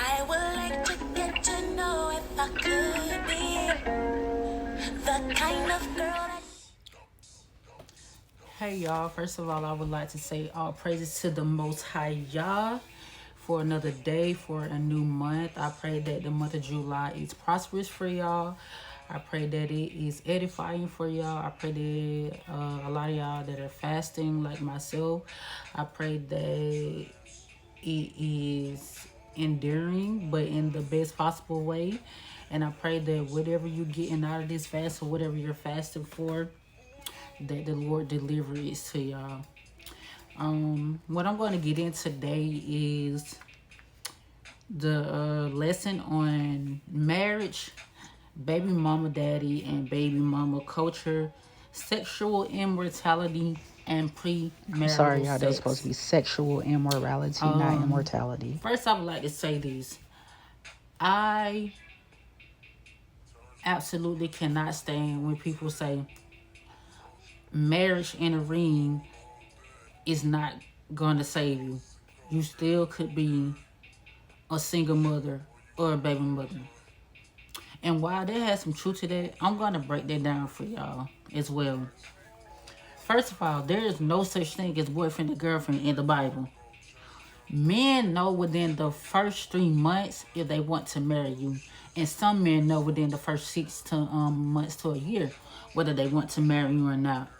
I would like to get to know if I could be the kind of girl that. Hey y'all, first of all, I would like to say all praises to the Most High Yah for another day, for a new month. I pray that the month of July is prosperous for y'all. I pray that it is edifying for y'all. I pray that a lot of y'all that are fasting like myself, I pray that it is enduring, but in the best possible way. And I pray that whatever you're getting out of this fast or whatever you're fasting for, that the Lord deliver it to y'all. What I'm going to get in today is the lesson on marriage, baby mama daddy, and baby mama culture, sexual immortality, and premarital Sorry, y'all. That was sex. supposed to be sexual immorality, not immortality. First, I would like to say this. I absolutely cannot stand when people say marriage in a ring is not going to save you. You still could be a single mother or a baby mother. And while there has some truth to that, I'm going to break that down for y'all as well. First of all, there is no such thing as boyfriend and girlfriend in the Bible. Men know within the first 3 months if they want to marry you. And some men know within the first 6 months to a year whether they want to marry you or not.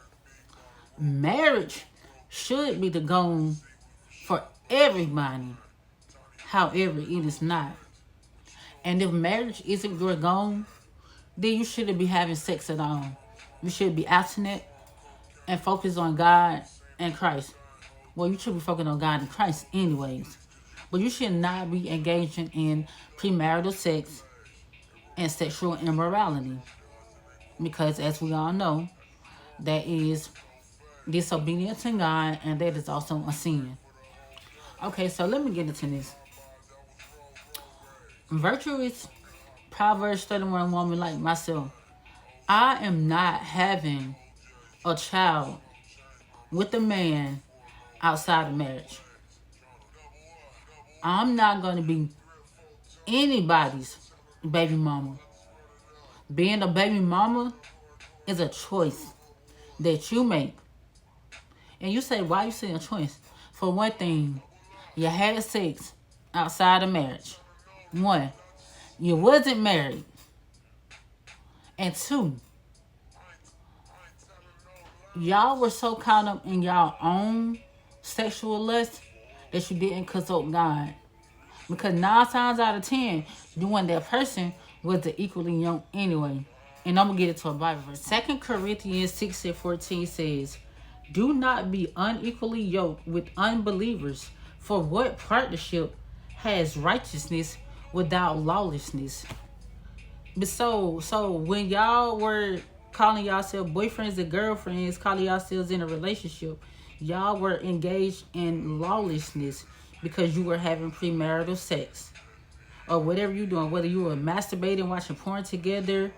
Marriage should be the goal for everybody. However, it is not. And if marriage isn't your goal, then you shouldn't be having sex at all. You should be abstinent and focus on God and Christ. Well, you should be focusing on God and Christ anyways. But you should not be engaging in premarital sex and sexual immorality. Because as we all know, that is disobedience to God, and that is also a sin. Okay, so let me get into this. Virtuous Proverbs 31 woman like myself, I am not having a child with a man outside of marriage. I'm not going to be anybody's baby mama. Being a baby mama is a choice that you make. And you say, why you say a choice? For one thing, you had sex outside of marriage. 1, you wasn't married. And 2, y'all were so caught up in y'all own sexual lust that you didn't consult God. Because 9 times out of 10, you and that person was the equally young anyway. And I'm going to get into a Bible verse. 2 Corinthians 6:14 says, do not be unequally yoked with unbelievers, for what partnership has righteousness without lawlessness? But so when y'all were calling yourselves boyfriends and girlfriends, calling yourselves in a relationship, y'all were engaged in lawlessness because you were having premarital sex. Or whatever you're doing, whether you were masturbating, watching porn together,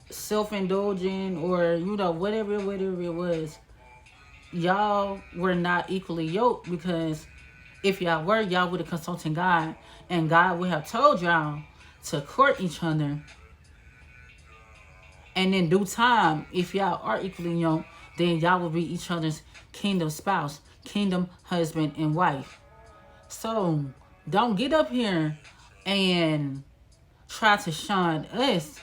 self-indulging, or whatever it was, y'all were not equally yoked, because if y'all were, y'all would have consulted God, and God would have told y'all to court each other, and in due time, if y'all are equally yoked, then y'all will be each other's kingdom spouse, kingdom husband and wife. So don't get up here and try to shun us,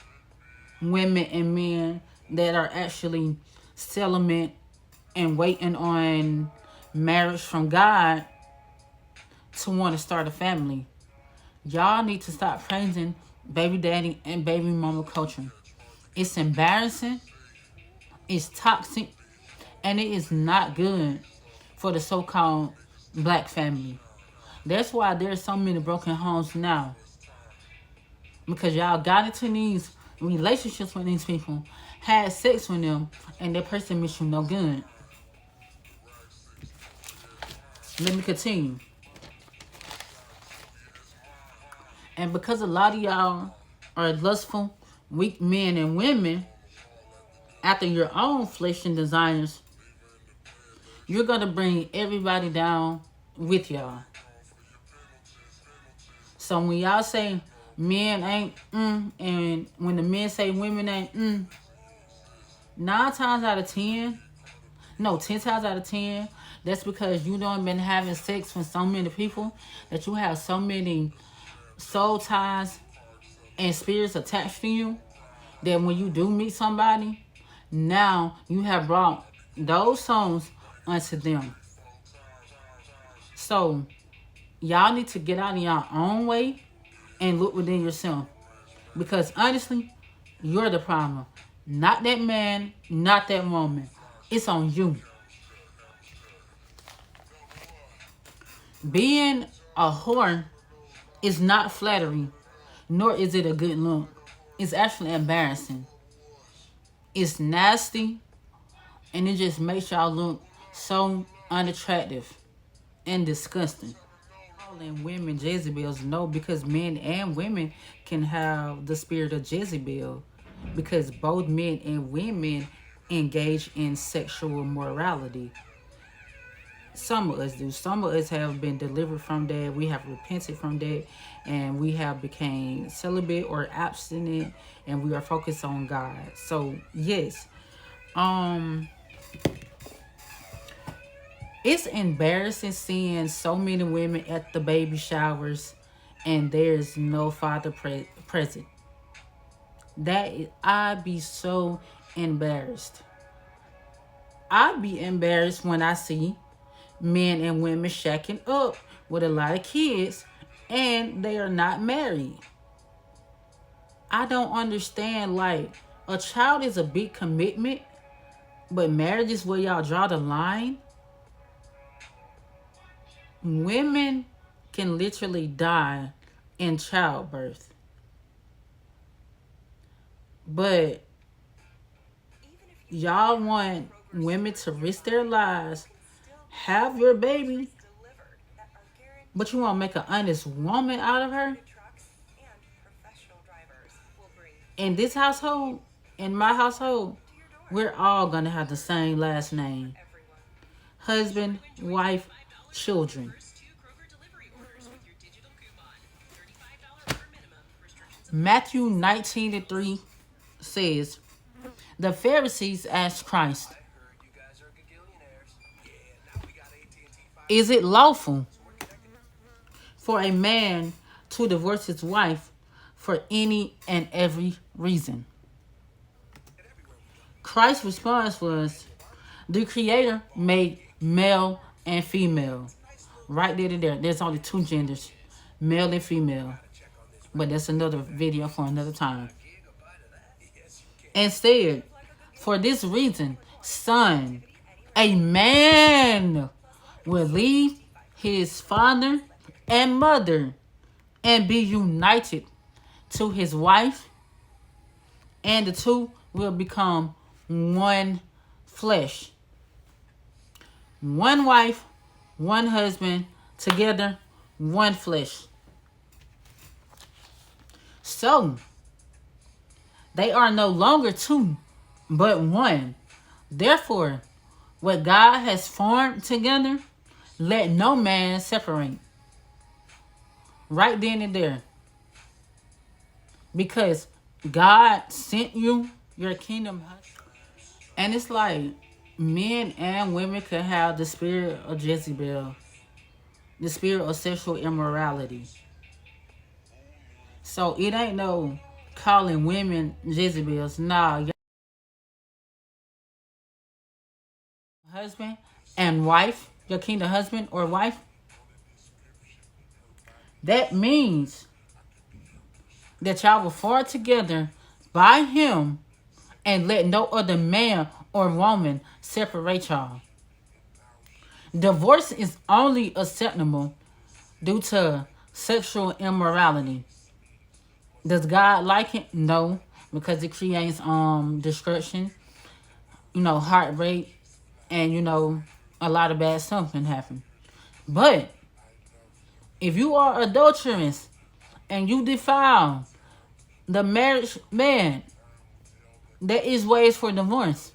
women and men that are actually celibate and waiting on marriage from God to want to start a family. Y'all need to stop praising baby daddy and baby mama culture. It's embarrassing, it's toxic, and it is not good for the so-called black family. That's why there's so many broken homes now. Because y'all got into these relationships with these people, had sex with them, and that person meant you no good. Let me continue. And because a lot of y'all are lustful, weak men and women after your own flesh and desires, you're going to bring everybody down with y'all. So when y'all say men ain't and when the men say women ain't 9 times out of 10, no, 10 times out of 10, that's because you done been having sex with so many people that you have so many soul ties and spirits attached to you that when you do meet somebody, now you have brought those souls unto them. So y'all need to get out of your own way and look within yourself. Because honestly, you're the problem. Not that man, not that woman. It's on you. Being a whore is not flattering, nor is it a good look. It's actually embarrassing. It's nasty, and it just makes y'all look so unattractive and disgusting. Calling women Jezebels, no, because men and women can have the spirit of Jezebel, because both men and women engage in sexual morality. Some of us do. Some of us have been delivered from that. We have repented from that, and we have became celibate or abstinent, and we are focused on God. So yes, it's embarrassing seeing so many women at the baby showers, and there's no father present. I'd be so embarrassed. I'd be embarrassed when I see men and women shacking up with a lot of kids and they are not married. I don't understand. Like, a child is a big commitment, but marriage is where y'all draw the line. Women can literally die in childbirth, but y'all want women to risk their lives, have your baby, but you want to make an honest woman out of her? In this household, in my household, we're all going to have the same last name. Husband, wife, children. Matthew 19:3 says, the Pharisees asked Christ, is it lawful for a man to divorce his wife for any and every reason? Christ's response was, the Creator made male and female. Right there to there. There's only 2 genders, male and female. But that's another video for another time. And said, for this reason, son, a man will leave his father and mother and be united to his wife, and the two will become one flesh. One wife, one husband, together, one flesh. So, they are no longer 2, but 1. Therefore, what God has formed together, let no man separate. Right then and there. Because God sent you your kingdom husband. And it's like men and women could have the spirit of Jezebel, the spirit of sexual immorality. So it ain't no calling women Jezebels. Nah, your husband and wife, your kingdom husband or wife, that means that y'all will fall together by him and let no other man or woman separate y'all. Divorce is only acceptable due to sexual immorality. Does God like it? No, because it creates destruction, heartbreak, and a lot of bad stuff can happen. But if you are adulterous and you defile the marriage man, there is ways for divorce.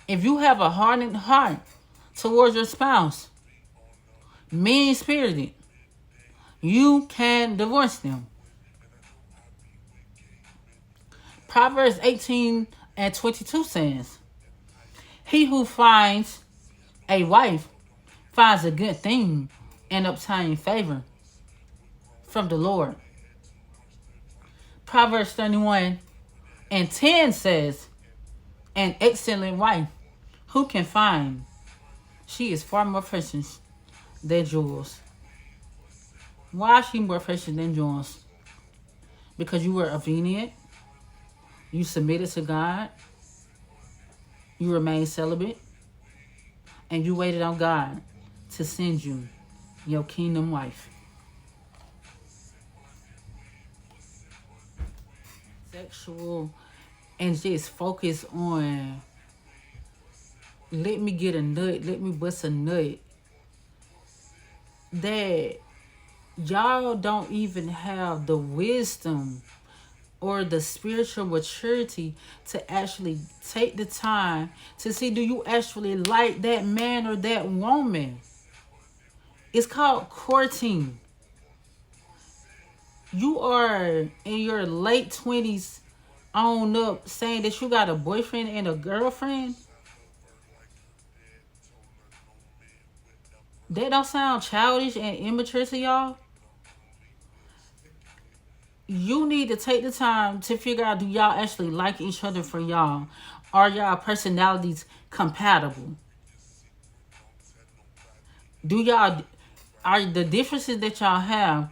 If you have a hardened heart towards your spouse, mean-spirited, you can divorce them. Proverbs 18:22 says, he who finds a wife finds a good thing and obtains favor from the Lord. Proverbs 31:10 says, an excellent wife who can find? She is far more precious than jewels. Why is she more precious than jewels? Because you were obedient. You submitted to God. You remained celibate. And you waited on God to send you your kingdom wife. Sexual and just focus on, let me get a nut, let me bust a nut. That y'all don't even have the wisdom or the spiritual maturity to actually take the time to see, do you actually like that man or that woman? It's called courting. You are in your late 20s on up saying that you got a boyfriend and a girlfriend. That don't sound childish and immature to y'all? You need to take the time to figure out, do y'all actually like each other for y'all? Are y'all personalities compatible? Are the differences that y'all have,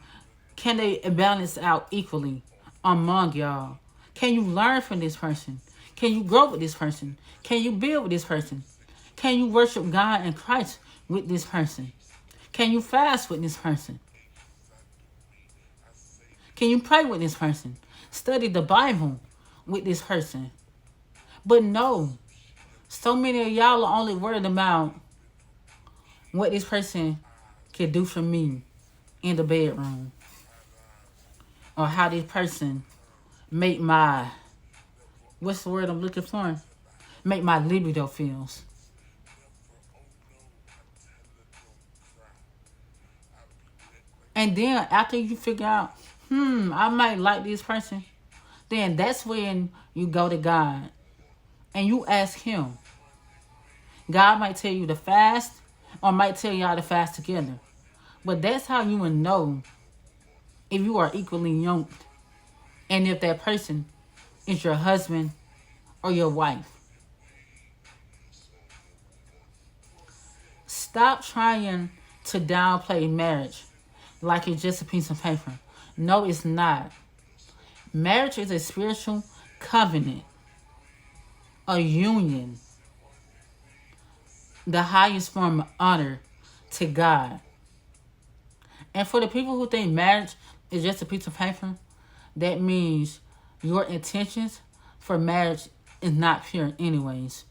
can they balance out equally among y'all? Can you learn from this person? Can you grow with this person? Can you build with this person? Can you worship God and Christ with this person? Can you fast with this person? Can you pray with this person? Study the Bible with this person? But no, so many of y'all are only worried about what this person can do for me in the bedroom. Or how this person make my, what's the word I'm looking for? Make my libido feels. And then after you figure out, I might like this person, then that's when you go to God and you ask him. God might tell you to fast or might tell y'all to fast together. But that's how you will know if you are equally yoked and if that person is your husband or your wife. Stop trying to downplay marriage like it's just a piece of paper. No, it's not. Marriage is a spiritual covenant, a union, the highest form of honor to God. And for the people who think marriage is just a piece of paper, that means your intentions for marriage is not pure anyways.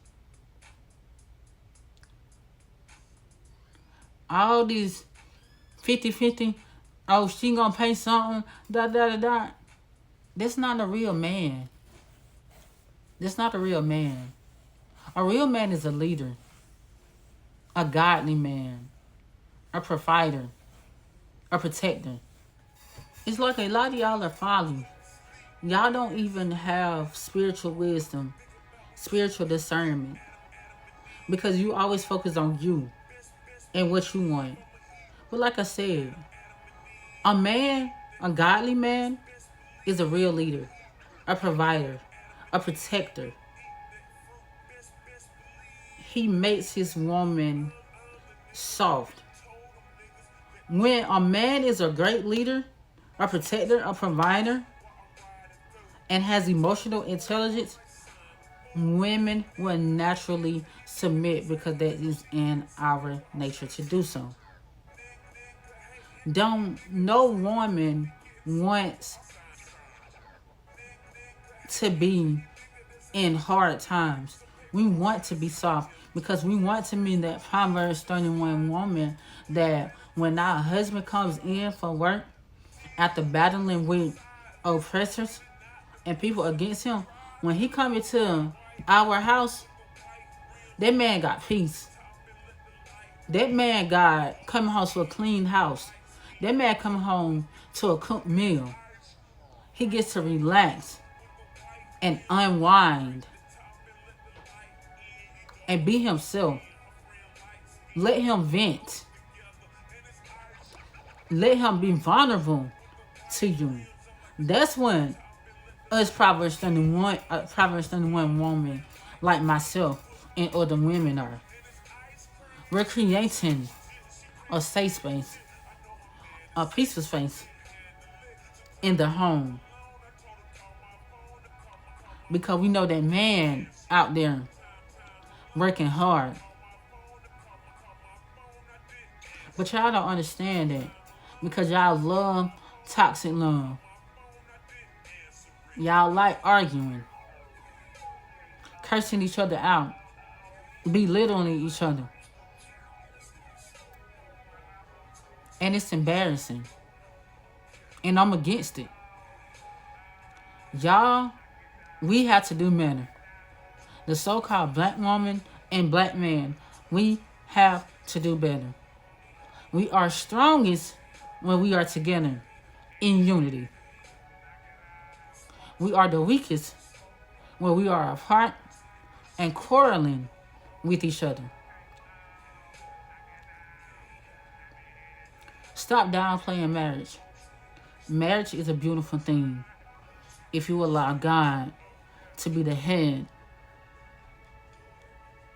All these 50-50, oh, she gonna pay something, da. That's not a real man. That's not a real man. A real man is a leader, a godly man, a provider, a protector. It's like a lot of y'all are following. Y'all don't even have spiritual wisdom, spiritual discernment, because you always focus on you and what you want. But like I said, a man, a godly man, is a real leader, a provider, a protector. He makes his woman soft. When a man is a great leader, a protector, a provider, and has emotional intelligence, women will naturally submit because that is in our nature to do so. No woman wants to be in hard times. We want to be soft because we want to be that Proverbs 31 woman that when our husband comes in for work after battling with oppressors and people against him, when he come into our house, that man got peace. That man God coming home to a clean house. That man coming home to a cooked meal. He gets to relax and unwind and be himself. Let him vent. Let him be vulnerable to you. That's when us Proverbs 31 woman like myself and other women are. We're creating a safe space, a peaceful space in the home. Because we know that man out there working hard. But y'all don't understand that. Because y'all love toxic love. Y'all like arguing. Cursing each other out. Belittling each other. And it's embarrassing. And I'm against it. Y'all, we have to do better. The so-called black woman and black man, we have to do better. We are strongest when we are together in unity. We are the weakest when we are apart and quarreling with each other. Stop downplaying marriage. Marriage is a beautiful thing if you allow God to be the head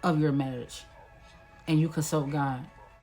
of your marriage and you consult God.